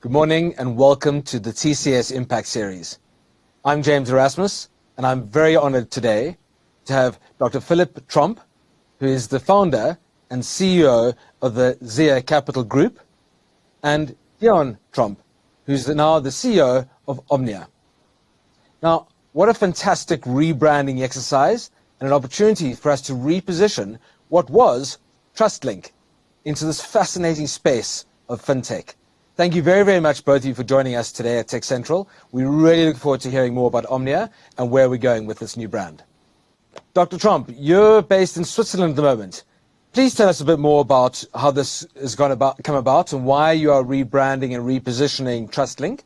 Good morning and welcome to the TCS Impact Series. I'm James Erasmus and I'm very honored today to have Dr. Philip Tromp, who is the founder and CEO of the Xea Capital Group, and Deon Tromp, who's now the CEO of Omnea. Now, what a fantastic rebranding exercise and an opportunity for us to reposition what was Trustlink into this fascinating space of fintech. Thank you very, very much, both of you, for joining us today at TechCentral. We really look forward to hearing more about Omnea and where we're going with this new brand. Dr. Tromp, you're based in Switzerland at the moment. Please tell us a bit more about how this has come about and why you are rebranding and repositioning Trustlink.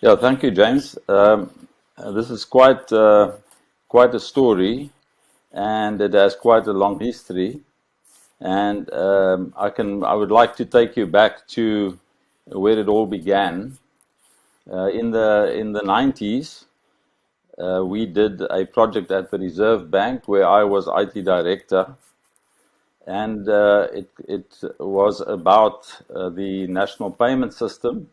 Yeah, thank you, James. This is quite a story, and it has quite a long history. And I would like to take you back to where it all began. In the 90s, we did a project at the Reserve Bank where I was IT director, and it was about the national payment system,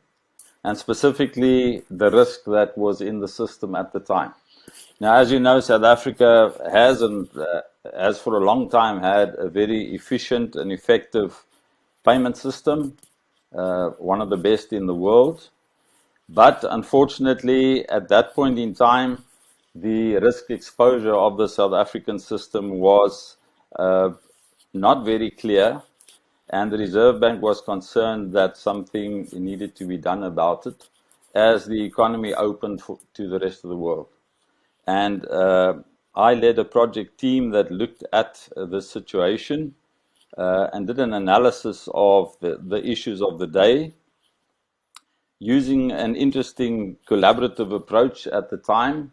and specifically the risk that was in the system at the time. Now, as you know, South Africa has for a long time had a very efficient and effective payment system, one of the best in the world. But unfortunately, at that point in time, the risk exposure of the South African system was not very clear, and the Reserve Bank was concerned that something needed to be done about it as the economy opened to the rest of the world. And I led a project team that looked at this situation and did an analysis of the issues of the day using an interesting collaborative approach at the time,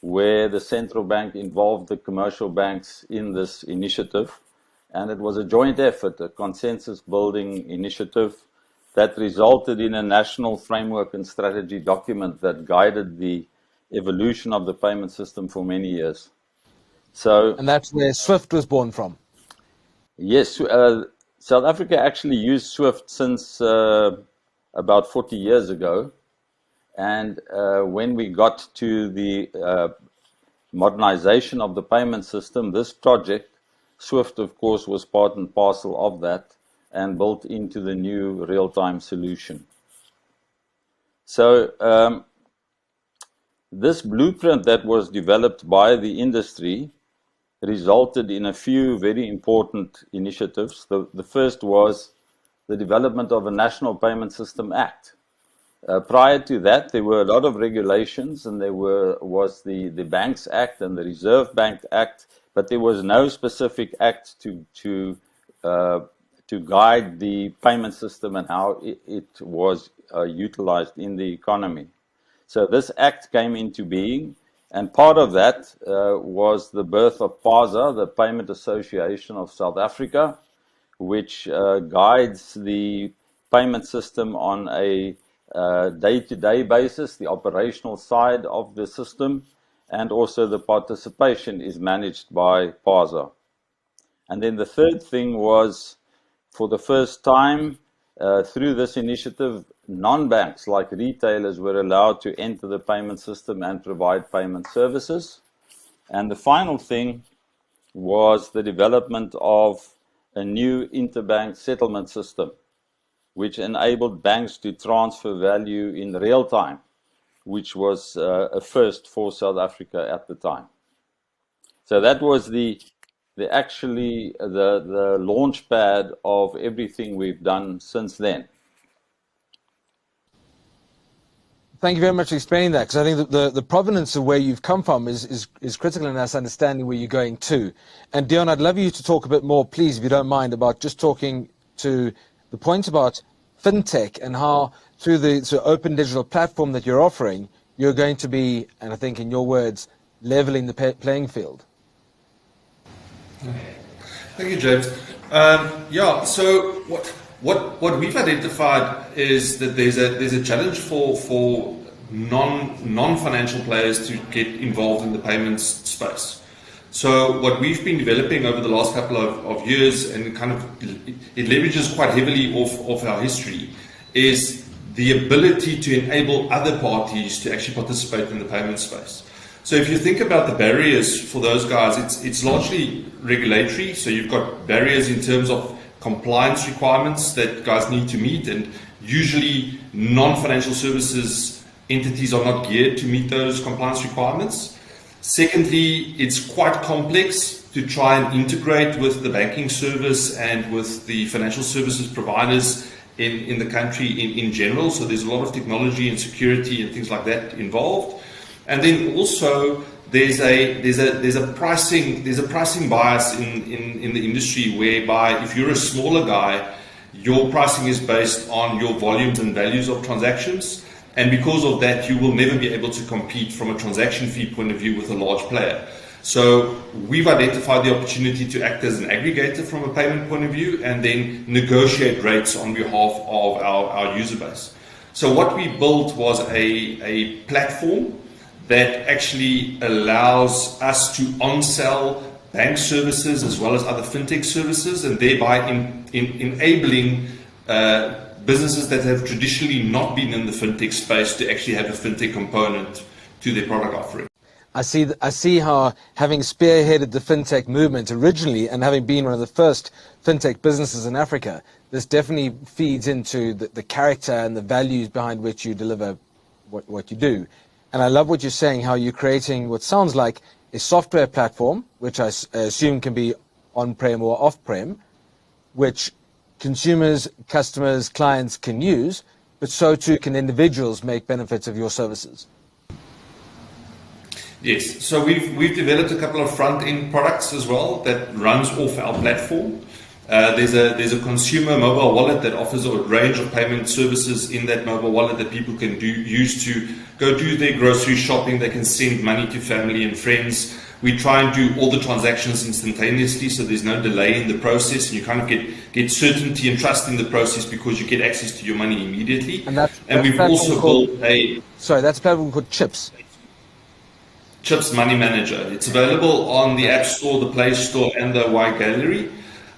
where the central bank involved the commercial banks in this initiative. And it was a joint effort, a consensus building initiative that resulted in a national framework and strategy document that guided the evolution of the payment system for many years. And that's where SWIFT was born from. Yes, South Africa actually used SWIFT since about 40 years ago. And when we got to the modernization of the payment system, this project, SWIFT, of course, was part and parcel of that and built into the new real-time solution. So this blueprint that was developed by the industry resulted in a few very important initiatives. The first was the development of a National Payment System Act. Prior to that, there were a lot of regulations, and there was the Banks Act and the Reserve Bank Act, but there was no specific act to guide the payment system and how it was utilized in the economy. So this act came into being, and part of that was the birth of PASA, the Payment Association of South Africa, which guides the payment system on a day-to-day basis, the operational side of the system, and also the participation is managed by PASA. And then the third thing was, for the first time, through this initiative, non-banks like retailers were allowed to enter the payment system and provide payment services. And the final thing was the development of a new interbank settlement system, which enabled banks to transfer value in real time, which was a first for South Africa at the time. So that was the launch pad of everything we've done since then. Thank you very much for explaining that, because I think that the provenance of where you've come from is critical in us understanding where you're going to. And Deon, I'd love you to talk a bit more, please, if you don't mind, about just talking to the point about fintech and how through the open digital platform that you're offering, you're going to be, and I think in your words, leveling the playing field. Thank you, James. So what we've identified is that there's a challenge for non-financial players to get involved in the payments space. So what we've been developing over the last couple of years, and it leverages quite heavily off our history, is the ability to enable other parties to actually participate in the payment space. So if you think about the barriers for those guys, it's largely regulatory. So you've got barriers in terms of compliance requirements that guys need to meet, and usually non-financial services entities are not geared to meet those compliance requirements. Secondly, it's quite complex to try and integrate with the banking service and with the financial services providers in the country in general. So there's a lot of technology and security and things like that involved. And then also there's a pricing bias in the industry, whereby if you're a smaller guy, your pricing is based on your volumes and values of transactions. And because of that, you will never be able to compete from a transaction fee point of view with a large player. So we've identified the opportunity to act as an aggregator from a payment point of view, and then negotiate rates on behalf of our user base. So what we built was a platform that actually allows us to on-sell bank services as well as other fintech services, and thereby enabling businesses that have traditionally not been in the fintech space to actually have a fintech component to their product offering. I see how, having spearheaded the fintech movement originally and having been one of the first fintech businesses in Africa, this definitely feeds into the character and the values behind which you deliver what you do. And I love what you're saying, how you're creating what sounds like a software platform, which I assume can be on-prem or off-prem, which consumers, customers, clients can use, but so too can individuals make benefits of your services. Yes, so we've developed a couple of front-end products as well that runs off our platform. There's a consumer mobile wallet that offers a range of payment services in that mobile wallet that people can use to go do their grocery shopping. They can send money to family and friends. We try and do all the transactions instantaneously, so there's no delay in the process, and you kind of get certainty and trust in the process because you get access to your money immediately. And we've also built that's a platform called Chips. Chips Money Manager. It's available on the App Store, the Play Store, and the Y Gallery.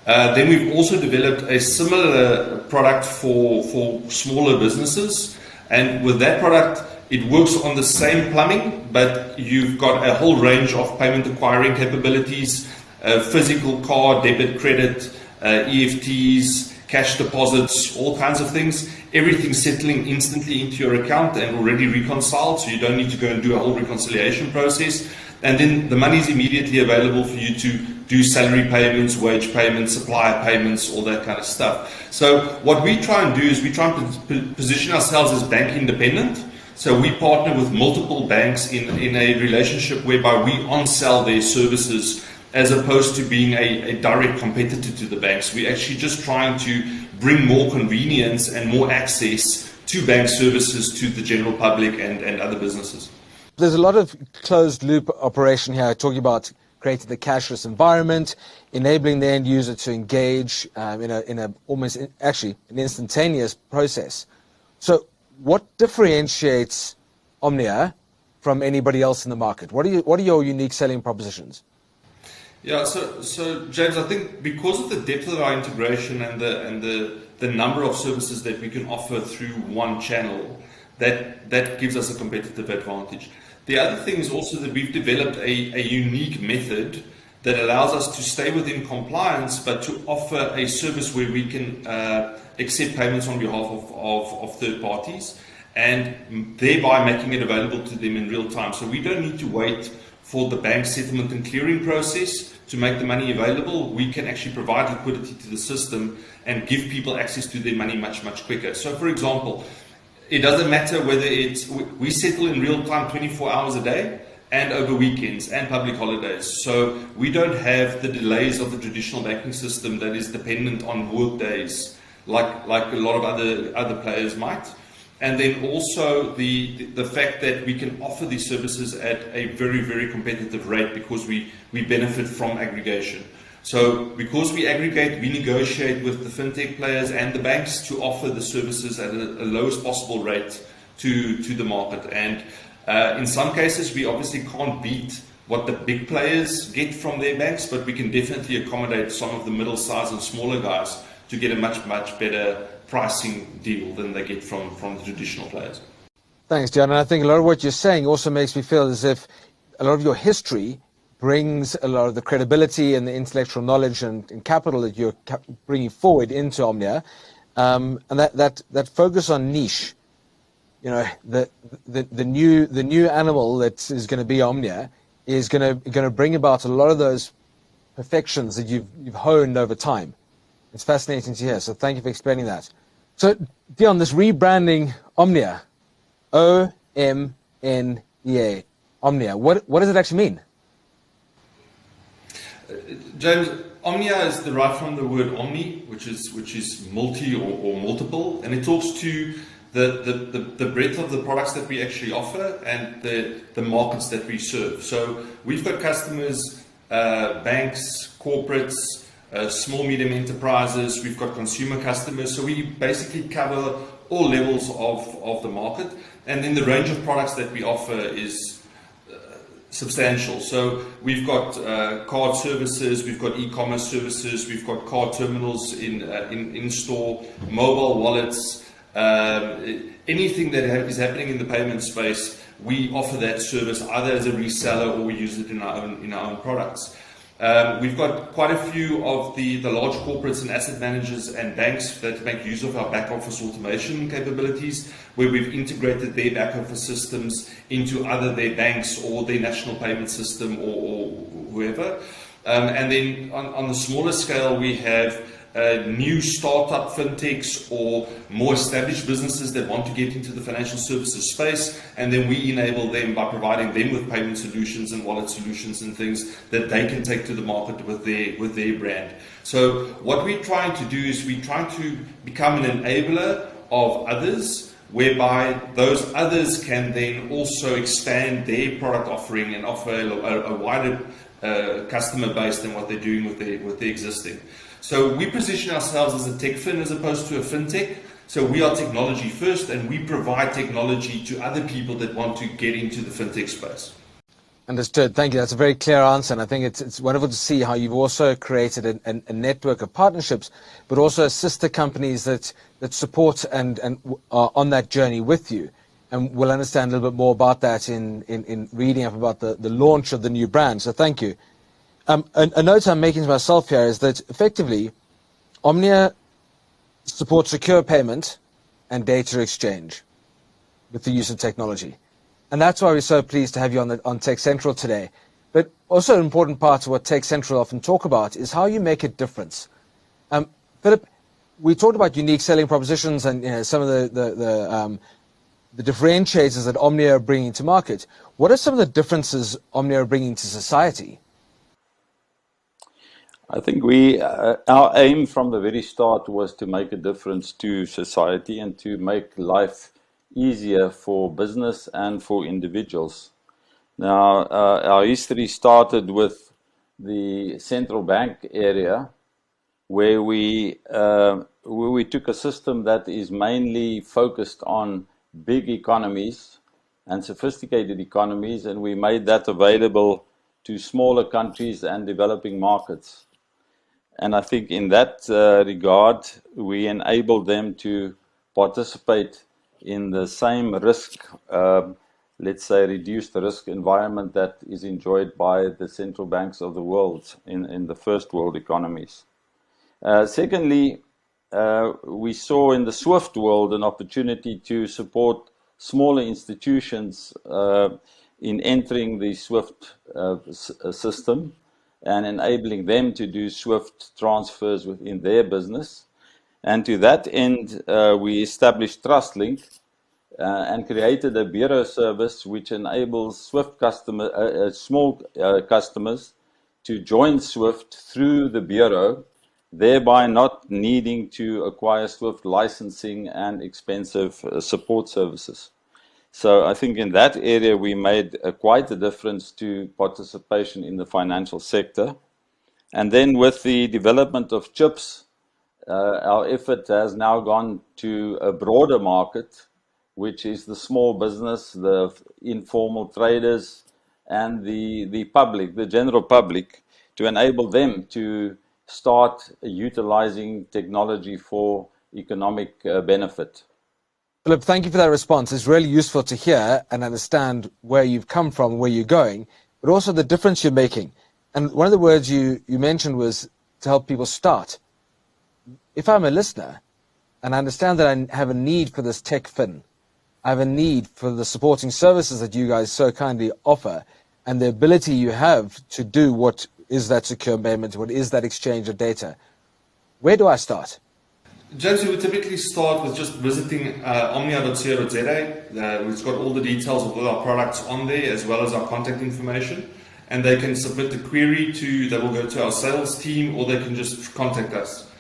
Then we've also developed a similar product for smaller businesses, and with that product, it works on the same plumbing, but you've got a whole range of payment acquiring capabilities, physical card, debit, credit, EFTs, cash deposits, all kinds of things. Everything settling instantly into your account and already reconciled, so you don't need to go and do a whole reconciliation process. And then the money is immediately available for you to do salary payments, wage payments, supplier payments, all that kind of stuff. So what we try and do is we try and position ourselves as bank independent. So we partner with multiple banks in a relationship whereby we on-sell their services as opposed to being a direct competitor to the banks. We're actually just trying to bring more convenience and more access to bank services to the general public and other businesses. There's a lot of closed loop operation here, talking about creating the cashless environment, enabling the end user to engage in a almost actually an instantaneous process. So what differentiates Omnia from anybody else in the market? What are your unique selling propositions? Yeah, so James, I think because of the depth of our integration and the number of services that we can offer through one channel, that gives us a competitive advantage. The other thing is also that we've developed a unique method that allows us to stay within compliance, but to offer a service where we can accept payments on behalf of third parties, and thereby making it available to them in real time. So we don't need to wait for the bank settlement and clearing process to make the money available. We can actually provide liquidity to the system and give people access to their money much, much quicker. So for example, it doesn't matter whether we settle in real time 24 hours a day and over weekends and public holidays. So we don't have the delays of the traditional banking system that is dependent on work days like a lot of other players might. And then also the fact that we can offer these services at a very, very competitive rate because we benefit from aggregation. So because we aggregate, we negotiate with the fintech players and the banks to offer the services at a lowest possible rate to the market. And in some cases, we obviously can't beat what the big players get from their banks, but we can definitely accommodate some of the middle-sized and smaller guys to get a much, much better pricing deal than they get from the traditional players. Thanks, Deon. And I think a lot of what you're saying also makes me feel as if a lot of your history brings a lot of the credibility and the intellectual knowledge and capital that you're bringing forward into Omnia, and that focus on niche. You know, the new animal that is going to be Omnia is going to bring about a lot of those perfections that you've honed over time. It's fascinating to hear. So thank you for explaining that. So Deon, this rebranding Omnia, O-M-N-E-A, Omnia, what does it actually mean? James, Omnia is derived from the word omni, which is multi or multiple, and it talks to the breadth of the products that we actually offer and the markets that we serve. So we've got customers, banks, corporates, small, medium enterprises, we've got consumer customers, so we basically cover all levels of the market, and then the range of products that we offer is substantial. So we've got card services, we've got e-commerce services, we've got card terminals in store, mobile wallets, anything that is happening in the payment space, we offer that service either as a reseller or we use it in our own products. We've got quite a few of the large corporates and asset managers and banks that make use of our back office automation capabilities, where we've integrated their back office systems into either their banks or their national payment system or whoever. And then on the smaller scale, we have new startup fintechs or more established businesses that want to get into the financial services space, and then we enable them by providing them with payment solutions and wallet solutions and things that they can take to the market with their brand. So what we're trying to do is we're trying to become an enabler of others, whereby those others can then also expand their product offering and offer a wider customer base than what they're doing with their existing. So we position ourselves as a TechFin as opposed to a fintech. So we are technology first, and we provide technology to other people that want to get into the fintech space. Understood. Thank you. That's a very clear answer, and I think it's wonderful to see how you've also created a network of partnerships, but also sister companies that support and are on that journey with you. And we'll understand a little bit more about that in reading up about the launch of the new brand. So thank you. A note I'm making to myself here is that effectively, Omnia supports secure payment and data exchange with the use of technology. And that's why we're so pleased to have you on TechCentral today. But also an important part of what TechCentral often talk about is how you make a difference. Philip, we talked about unique selling propositions and some of the differentiators that Omnia are bringing to market. What are some of the differences Omnia are bringing to society? I think our aim from the very start was to make a difference to society and to make life easier for business and for individuals. Now, our history started with the central bank area, where we took a system that is mainly focused on big economies and sophisticated economies, and we made that available to smaller countries and developing markets. And I think in that regard, we enabled them to participate in the same risk, let's say reduced risk environment that is enjoyed by the central banks of the world in the first world economies. Secondly, we saw in the SWIFT world an opportunity to support smaller institutions in entering the SWIFT system and enabling them to do SWIFT transfers within their business. And to that end, we established Trustlink and created a bureau service which enables SWIFT small customers to join SWIFT through the bureau, thereby not needing to acquire SWIFT licensing and expensive support services. So I think in that area we made quite a difference to participation in the financial sector. And then with the development of chips, our effort has now gone to a broader market, which is the small business, the informal traders, and the public, the general public, to enable them to start utilizing technology for economic benefit. Philip, thank you for that response. It's really useful to hear and understand where you've come from, where you're going, but also the difference you're making. And one of the words you mentioned was to help people start. If I'm a listener and I understand that I have a need for this TechFin, I have a need for the supporting services that you guys so kindly offer, and the ability you have to do what is that secure payment, what is that exchange of data, where do I start? James, we would typically start with just visiting omnia.co.za, which got all the details of all our products on there, as well as our contact information. And they can submit the query they will go to our sales team, or they can just contact us.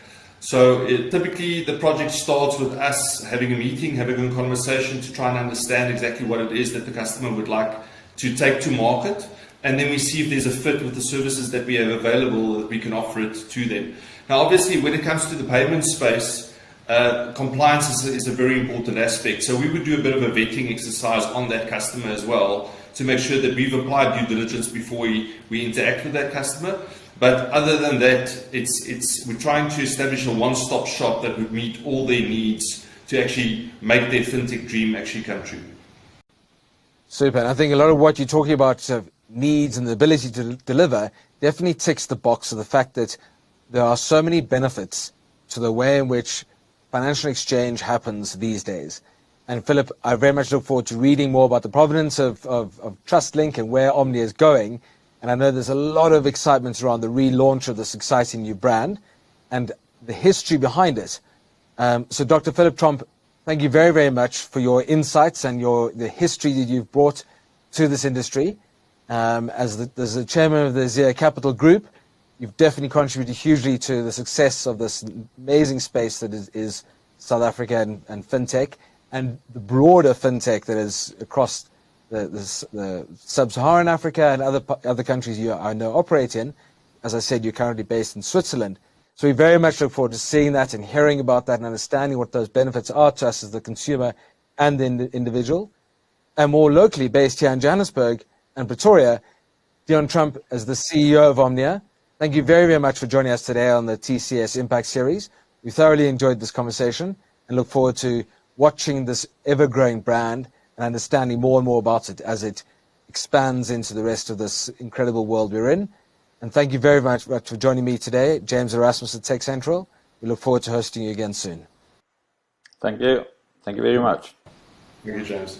So typically the project starts with us having a meeting, having a conversation to try and understand exactly what it is that the customer would like to take to market. And then we see if there's a fit with the services that we have available that we can offer it to them. Now, obviously, when it comes to the payment space, compliance is a very important aspect. So we would do a bit of a vetting exercise on that customer as well to make sure that we've applied due diligence before we interact with that customer. But other than that, we're trying to establish a one-stop shop that would meet all their needs to actually make their fintech dream actually come true. Super. And I think a lot of what you're talking about needs and the ability to deliver definitely ticks the box of the fact that there are so many benefits to the way in which financial exchange happens these days. And Philip, I very much look forward to reading more about the provenance of Trustlink and where Omnia is going. And I know there's a lot of excitement around the relaunch of this exciting new brand and the history behind it. So Dr. Philip Tromp, thank you very, very much for your insights and the history that you've brought to this industry. As the chairman of the Xea Capital group, you've definitely contributed hugely to the success of this amazing space that is South Africa and fintech, and the broader fintech that is across the sub-Saharan Africa and other countries I know operate in. As I said, you're currently based in Switzerland. So we very much look forward to seeing that and hearing about that and understanding what those benefits are to us as the consumer and the individual. And more locally based here in Johannesburg and Pretoria, Deon Tromp as the CEO of Omnia. Thank you very, very much for joining us today on the TCS Impact Series. We thoroughly enjoyed this conversation and look forward to watching this ever-growing brand and understanding more and more about it as it expands into the rest of this incredible world we're in. And thank you very much for joining me today, James Erasmus at TechCentral. We look forward to hosting you again soon. Thank you. Thank you very much. Thank you, James.